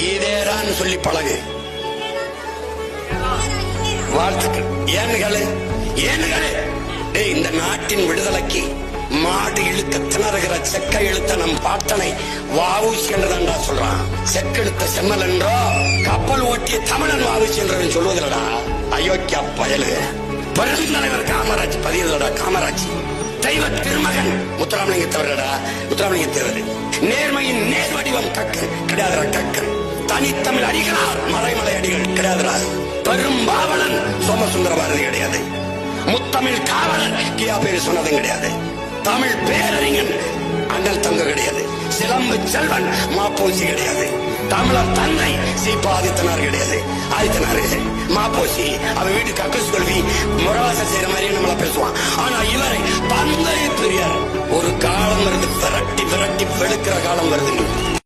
ஈதேரான்னு சொல்லி பழகு. வாழ்த்துக்கள். ஏனுகளே இந்த நாட்டின் விடுதலைக்கு மாடு இழுக்க திணறுகிற செக்க இழுத்த நம் பாட்டனை வாவுசி என்றுதான்டா சொல்றான். செக்கெழுத்த செம்மல் என்றோ கப்பல் ஓட்டிய தமிழன் வாவுசி என்றவன் சொல்வதில்லடா. அயோக்கிய பயலு. பெருந்தலைவர் காமராஜ் பதியதோட காமராஜ் தெய்வ திருமகன் முத்துராமலிங்க தேவரடா. முத்துராமலிங்க தேவர் நேர்மையின் நேர் வடிவம் கக்கன் கிடையாதுடா. கக்கன் தனித்தமிழ் அடிகளார் மறைமலை அடிகள் கிடையாதுடா. பெரும்பாவலன் சோமசுந்தர பாரதி கிடையாது. முத்தமிழ் காவலர் கியா பேர் சொன்னதும் கிடையாது. தமிழ் பேரறிஞன் அண்ணல் தங்க கிடையாது. சிலம்பு செல்வன் மாப்போசி கிடையாது. தமிழர் தந்தை சீப்பா ஆதித்தனார் கிடையாது. ஆதித்தனாரு மாப்போசி அவன் வீட்டுக்கு அக்கஸ் கொள்வி முறவாசம் செய்யற மாதிரியே நம்மள பேசுவான். ஆனா இவரை தந்தை பெரியார். ஒரு காலம் வருது, விரட்டி விரட்டி வெளுக்கிற காலம் வருது.